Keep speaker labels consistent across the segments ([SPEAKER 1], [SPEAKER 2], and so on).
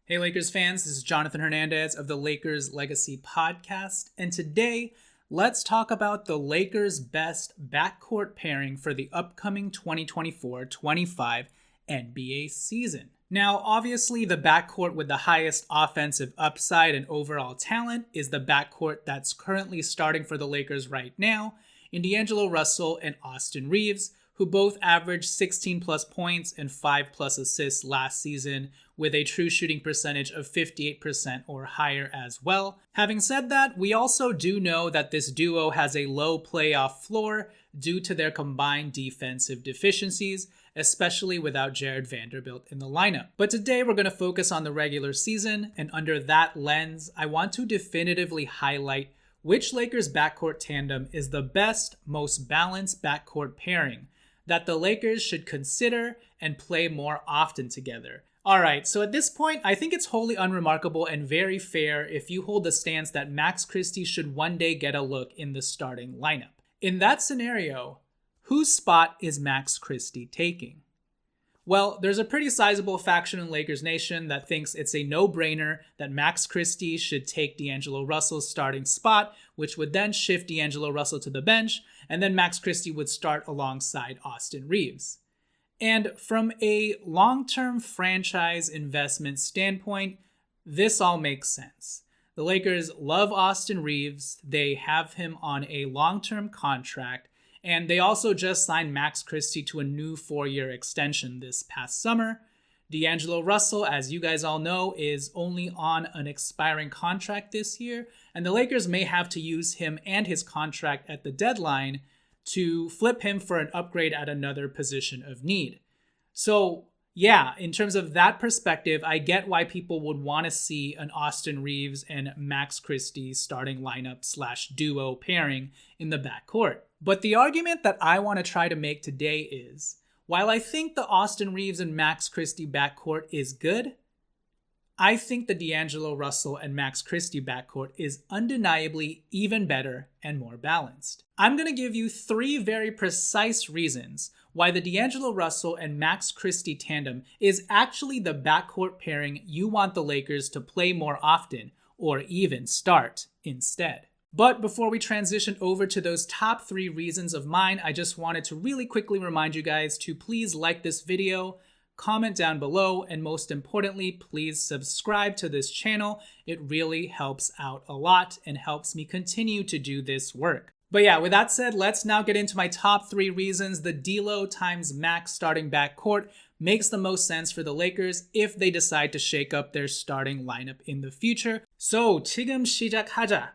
[SPEAKER 1] Hey Lakers fans, this is Jonathan Hernandez of the Lakers Legacy Podcast, and today let's talk about the Lakers' best backcourt pairing for the upcoming 2024-25 NBA season. Now, obviously, the backcourt with the highest offensive upside and overall talent is the backcourt that's currently starting for the Lakers right now in D'Angelo Russell and Austin Reaves, who both averaged 16 plus points and 5 plus assists last season with a true shooting percentage of 58% or higher as well. Having said that, we also do know that this duo has a low playoff floor due to their combined defensive deficiencies, especially without Jared Vanderbilt in the lineup. But today we're going to focus on the regular season, and under that lens, I want to definitively highlight which Lakers backcourt tandem is the best, most balanced backcourt pairing that the Lakers should consider and play more often together. Alright, so at this point, I think it's wholly unremarkable and very fair if you hold the stance that Max Christie should one day get a look in the starting lineup. In that scenario, whose spot is Max Christie taking? Well, there's a pretty sizable faction in Lakers Nation that thinks it's a no-brainer that Max Christie should take D'Angelo Russell's starting spot, which would then shift D'Angelo Russell to the bench, and then Max Christie would start alongside Austin Reaves. And from a long-term franchise investment standpoint, this all makes sense. The Lakers love Austin Reaves, they have him on a long-term contract, and they also just signed Max Christie to a new 4-year extension this past summer. D'Angelo Russell, as you guys all know, is only on an expiring contract this year, and the Lakers may have to use him and his contract at the deadline to flip him for an upgrade at another position of need. So, yeah, in terms of that perspective, I get why people would want to see an Austin Reaves and Max Christie starting lineup / duo pairing in the backcourt. But the argument that I want to try to make today is, while I think the Austin Reaves and Max Christie backcourt is good, I think the D'Angelo Russell and Max Christie backcourt is undeniably even better and more balanced. I'm going to give you 3 very precise reasons why the D'Angelo Russell and Max Christie tandem is actually the backcourt pairing you want the Lakers to play more often or even start instead. But before we transition over to those top 3 reasons of mine, I just wanted to really quickly remind you guys to please like this video, comment down below, and most importantly, please subscribe to this channel. It really helps out a lot and helps me continue to do this work. But yeah, with that said, let's now get into my top 3 reasons the D'Lo times Max starting backcourt makes the most sense for the Lakers if they decide to shake up their starting lineup in the future. So, 지금 시작하자.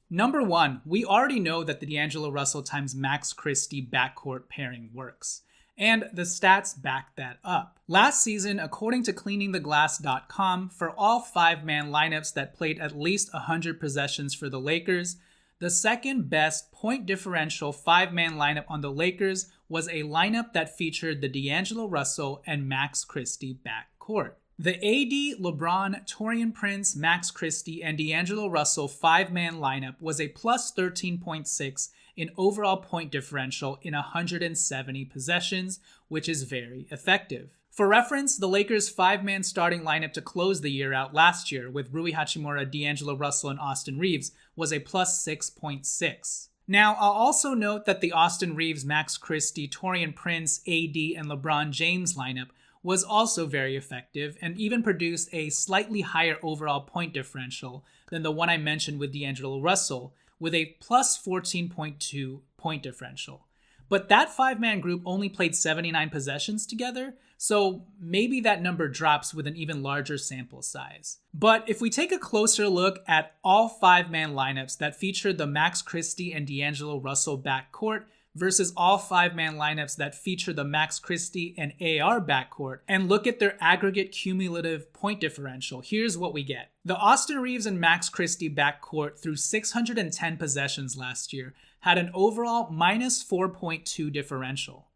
[SPEAKER 1] Number 1, we already know that the D'Angelo Russell times Max Christie backcourt pairing works. And the stats back that up. Last season, according to cleaningtheglass.com, for all 5-man lineups that played at least 100 possessions for the Lakers, the second best point differential 5-man lineup on the Lakers was a lineup that featured the D'Angelo Russell and Max Christie backcourt. The AD, LeBron, Taurean Prince, Max Christie, and D'Angelo Russell 5-man lineup was a plus 13.6 in overall point differential in 170 possessions, which is very effective. For reference, the Lakers' 5-man starting lineup to close the year out last year with Rui Hachimura, D'Angelo Russell, and Austin Reaves was a plus 6.6. Now, I'll also note that the Austin Reaves, Max Christie, Taurean Prince, AD, and LeBron James lineup was also very effective and even produced a slightly higher overall point differential than the one I mentioned with D'Angelo Russell, with a plus 14.2 point differential. But that 5-man group only played 79 possessions together, so maybe that number drops with an even larger sample size. But if we take a closer look at all 5-man lineups that featured the Max Christie and D'Angelo Russell backcourt versus all 5-man lineups that feature the Max Christie and AR backcourt, and look at their aggregate cumulative point differential, here's what we get. The Austin Reaves and Max Christie backcourt through 610 possessions last year had an overall minus 4.2 differential,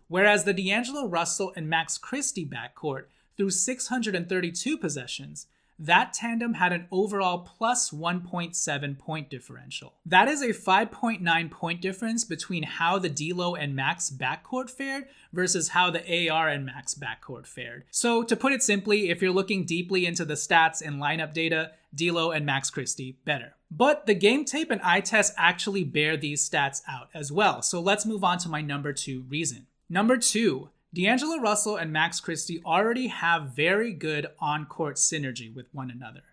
[SPEAKER 1] whereas the D'Angelo Russell and Max Christie backcourt through 632 possessions, that tandem had an overall plus 1.7 point differential. That is a 5.9 point difference between how the DLO and Max backcourt fared versus how the AR and Max backcourt fared. So to put it simply, if you're looking deeply into the stats and lineup data, DLO and Max Christie better. But the game tape and eye test actually bear these stats out as well. So let's move on to my number 2 reason. Number 2, D'Angelo Russell and Max Christie already have very good on-court synergy with one another.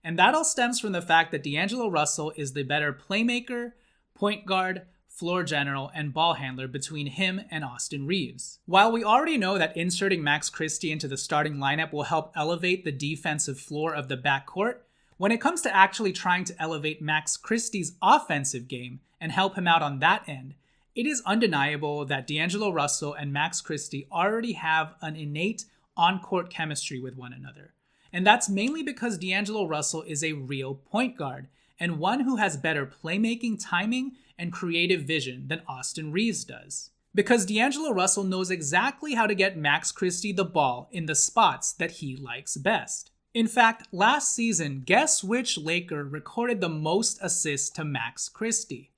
[SPEAKER 1] And that all stems from the fact that D'Angelo Russell is the better playmaker, point guard, floor general, and ball handler between him and Austin Reaves. While we already know that inserting Max Christie into the starting lineup will help elevate the defensive floor of the backcourt, when it comes to actually trying to elevate Max Christie's offensive game and help him out on that end, it is undeniable that D'Angelo Russell and Max Christie already have an innate on-court chemistry with one another. And that's mainly because D'Angelo Russell is a real point guard and one who has better playmaking, timing, and creative vision than Austin Reaves does. Because D'Angelo Russell knows exactly how to get Max Christie the ball in the spots that he likes best. In fact, last season, guess which Laker recorded the most assists to Max Christie?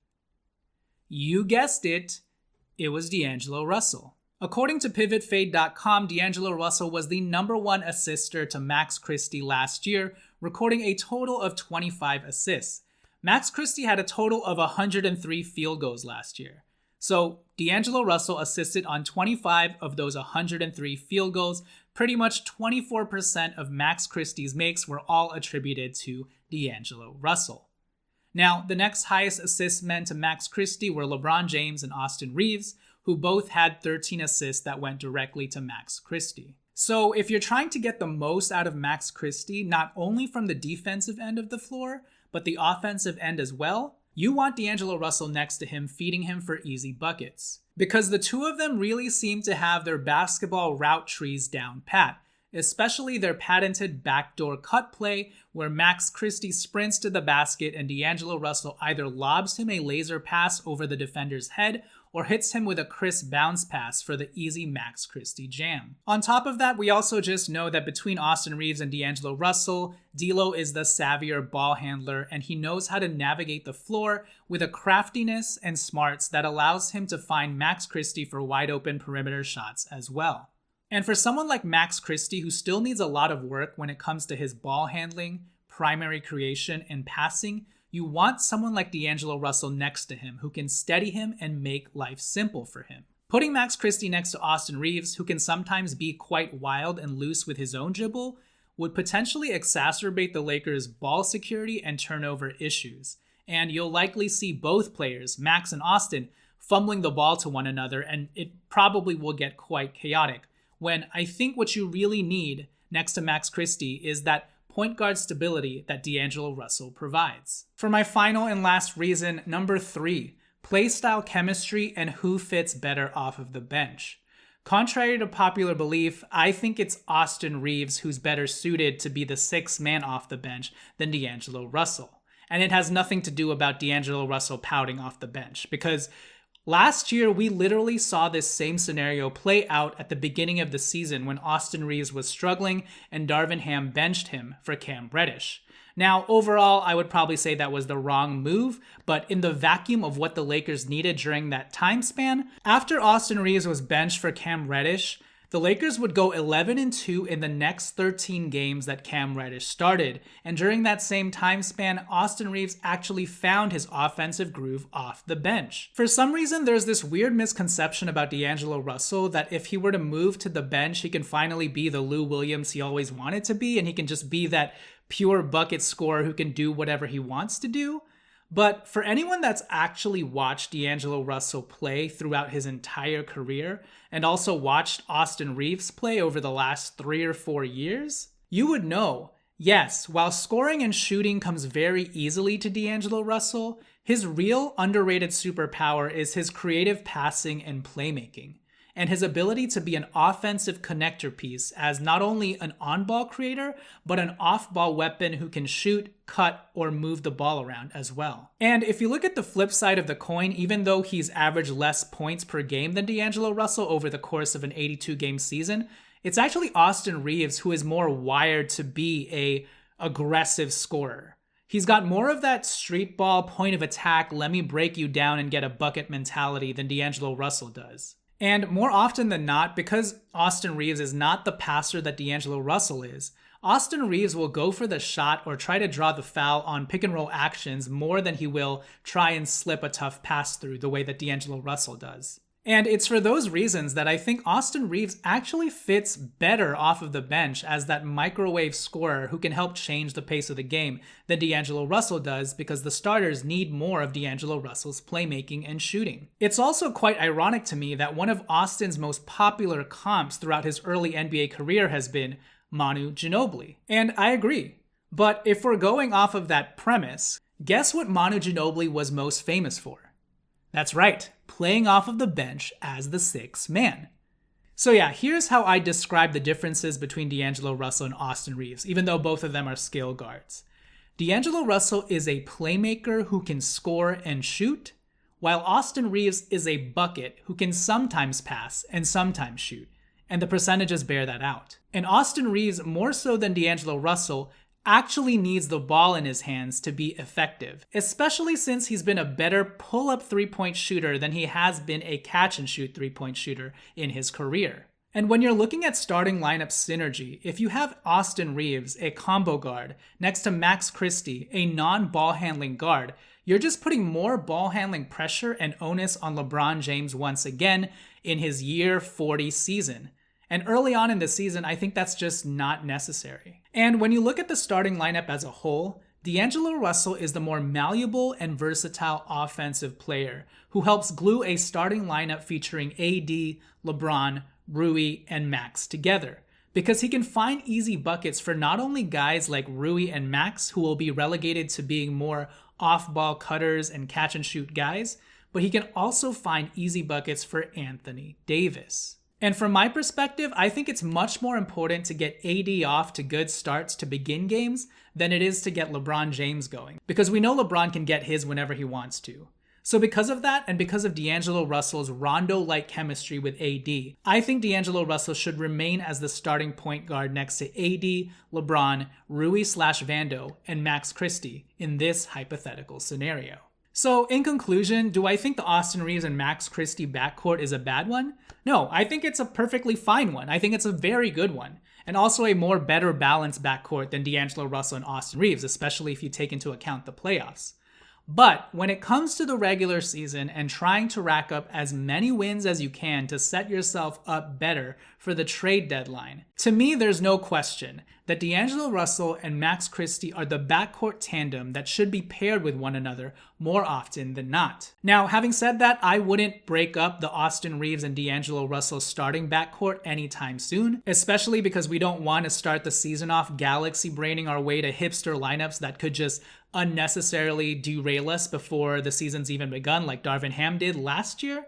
[SPEAKER 1] You guessed it, it was D'Angelo Russell. According to pivotfade.com, D'Angelo Russell was the number 1 assister to Max Christie last year, recording a total of 25 assists. Max Christie had a total of 103 field goals last year. So D'Angelo Russell assisted on 25 of those 103 field goals. Pretty much 24% of Max Christie's makes were all attributed to D'Angelo Russell. Now, the next highest assist men to Max Christie were LeBron James and Austin Reaves, who both had 13 assists that went directly to Max Christie. So if you're trying to get the most out of Max Christie, not only from the defensive end of the floor, but the offensive end as well, you want D'Angelo Russell next to him, feeding him for easy buckets. Because the two of them really seem to have their basketball route trees down pat, especially their patented backdoor cut play where Max Christie sprints to the basket and D'Angelo Russell either lobs him a laser pass over the defender's head or hits him with a crisp bounce pass for the easy Max Christie jam. On top of that, we also just know that between Austin Reaves and D'Angelo Russell, D'Lo is the savvier ball handler and he knows how to navigate the floor with a craftiness and smarts that allows him to find Max Christie for wide open perimeter shots as well. And for someone like Max Christie, who still needs a lot of work when it comes to his ball handling, primary creation, and passing, you want someone like D'Angelo Russell next to him who can steady him and make life simple for him. Putting Max Christie next to Austin Reaves, who can sometimes be quite wild and loose with his own dribble, would potentially exacerbate the Lakers' ball security and turnover issues. And you'll likely see both players, Max and Austin, fumbling the ball to one another, and it probably will get quite chaotic. When I think what you really need next to Max Christie is that point guard stability that D'Angelo Russell provides. For my final and last reason, number 3, playstyle chemistry and who fits better off of the bench. Contrary to popular belief, I think it's Austin Reaves who's better suited to be the 6th man off the bench than D'Angelo Russell. And it has nothing to do about D'Angelo Russell pouting off the bench, because last year, we literally saw this same scenario play out at the beginning of the season when Austin Reaves was struggling and Darvin Ham benched him for Cam Reddish. Now, overall, I would probably say that was the wrong move, but in the vacuum of what the Lakers needed during that time span, after Austin Reaves was benched for Cam Reddish, the Lakers would go 11-2 in the next 13 games that Cam Reddish started, and during that same time span, Austin Reaves actually found his offensive groove off the bench. For some reason, there's this weird misconception about D'Angelo Russell that if he were to move to the bench, he can finally be the Lou Williams he always wanted to be, and he can just be that pure bucket scorer who can do whatever he wants to do. But for anyone that's actually watched D'Angelo Russell play throughout his entire career and also watched Austin Reaves play over the last 3 or 4 years, you would know, yes, while scoring and shooting comes very easily to D'Angelo Russell, his real underrated superpower is his creative passing and playmaking, and his ability to be an offensive connector piece as not only an on-ball creator, but an off-ball weapon who can shoot, cut, or move the ball around as well. And if you look at the flip side of the coin, even though he's averaged less points per game than D'Angelo Russell over the course of an 82-game season, it's actually Austin Reaves who is more wired to be a aggressive scorer. He's got more of that street ball, point of attack, let me break you down and get a bucket mentality than D'Angelo Russell does. And more often than not, because Austin Reaves is not the passer that D'Angelo Russell is, Austin Reaves will go for the shot or try to draw the foul on pick and roll actions more than he will try and slip a tough pass through the way that D'Angelo Russell does. And it's for those reasons that I think Austin Reaves actually fits better off of the bench as that microwave scorer who can help change the pace of the game than D'Angelo Russell does, because the starters need more of D'Angelo Russell's playmaking and shooting. It's also quite ironic to me that one of Austin's most popular comps throughout his early NBA career has been Manu Ginobili. And I agree. But if we're going off of that premise, guess what Manu Ginobili was most famous for? That's right, playing off of the bench as the sixth man. So yeah, here's how I describe the differences between D'Angelo Russell and Austin Reaves, even though both of them are skill guards. D'Angelo Russell is a playmaker who can score and shoot, while Austin Reaves is a bucket who can sometimes pass and sometimes shoot, and the percentages bear that out. And Austin Reaves, more so than D'Angelo Russell, actually needs the ball in his hands to be effective, especially since he's been a better pull-up three-point shooter than he has been a catch-and-shoot three-point shooter in his career. And when you're looking at starting lineup synergy, if you have Austin Reaves, a combo guard, next to Max Christie, a non-ball handling guard, you're just putting more ball handling pressure and onus on LeBron James once again in his year 40 season. And early on in the season, I think that's just not necessary. And when you look at the starting lineup as a whole, D'Angelo Russell is the more malleable and versatile offensive player who helps glue a starting lineup featuring AD, LeBron, Rui, and Max together, because he can find easy buckets for not only guys like Rui and Max, who will be relegated to being more off-ball cutters and catch-and-shoot guys, but he can also find easy buckets for Anthony Davis. And from my perspective, I think it's much more important to get AD off to good starts to begin games than it is to get LeBron James going, because we know LeBron can get his whenever he wants to. So because of that, and because of D'Angelo Russell's Rondo-like chemistry with AD, I think D'Angelo Russell should remain as the starting point guard next to AD, LeBron, Rui/Vando, and Max Christie in this hypothetical scenario. So in conclusion, do I think the Austin Reaves and Max Christie backcourt is a bad one? No, I think it's a perfectly fine one. I think it's a very good one. And also a more better balanced backcourt than D'Angelo Russell and Austin Reaves, especially if you take into account the playoffs. But when it comes to the regular season and trying to rack up as many wins as you can to set yourself up better for the trade deadline, to me there's no question that D'Angelo Russell and Max Christie are the backcourt tandem that should be paired with one another more often than not. Now, having said that, I wouldn't break up the Austin Reaves and D'Angelo Russell starting backcourt anytime soon, especially because we don't want to start the season off galaxy braining our way to hipster lineups that could just unnecessarily derail us before the season's even begun, like Darvin Ham did last year.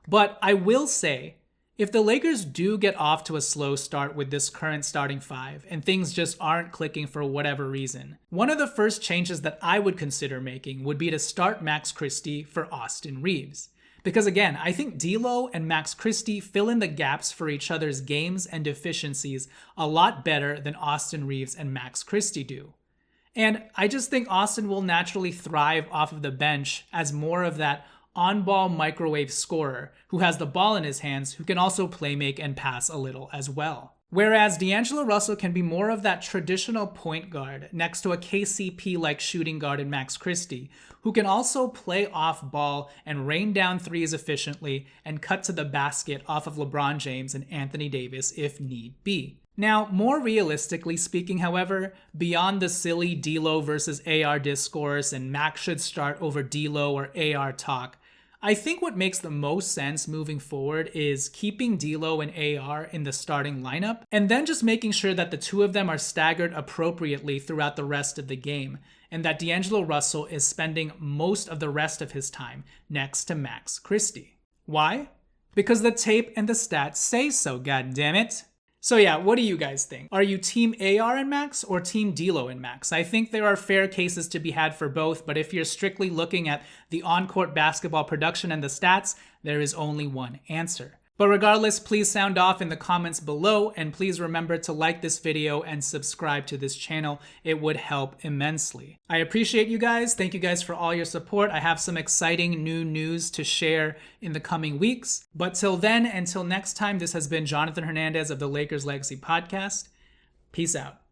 [SPEAKER 1] But I will say, if the Lakers do get off to a slow start with this current starting five and things just aren't clicking for whatever reason, one of the first changes that I would consider making would be to start Max Christie for Austin Reaves. Because again, I think D'Lo and Max Christie fill in the gaps for each other's games and deficiencies a lot better than Austin Reaves and Max Christie do. And I just think Austin will naturally thrive off of the bench as more of that on-ball microwave scorer who has the ball in his hands, who can also play make and pass a little as well. Whereas D'Angelo Russell can be more of that traditional point guard next to a KCP-like shooting guard in Max Christie, who can also play off ball and rain down threes efficiently and cut to the basket off of LeBron James and Anthony Davis if need be. Now, more realistically speaking, however, beyond the silly D'Lo versus AR discourse and Max should start over D'Lo or AR talk, I think what makes the most sense moving forward is keeping D'Lo and AR in the starting lineup, and then just making sure that the two of them are staggered appropriately throughout the rest of the game, and that D'Angelo Russell is spending most of the rest of his time next to Max Christie. Why? Because the tape and the stats say so, goddammit. So yeah, what do you guys think? Are you team AR and Max or team D'Lo and Max? I think there are fair cases to be had for both, but if you're strictly looking at the on-court basketball production and the stats, there is only one answer. But regardless, please sound off in the comments below, and please remember to like this video and subscribe to this channel. It would help immensely. I appreciate you guys. Thank you guys for all your support. I have some exciting new news to share in the coming weeks. But till then, until next time, this has been Jonathan Hernandez of the Lakers Legacy Podcast. Peace out.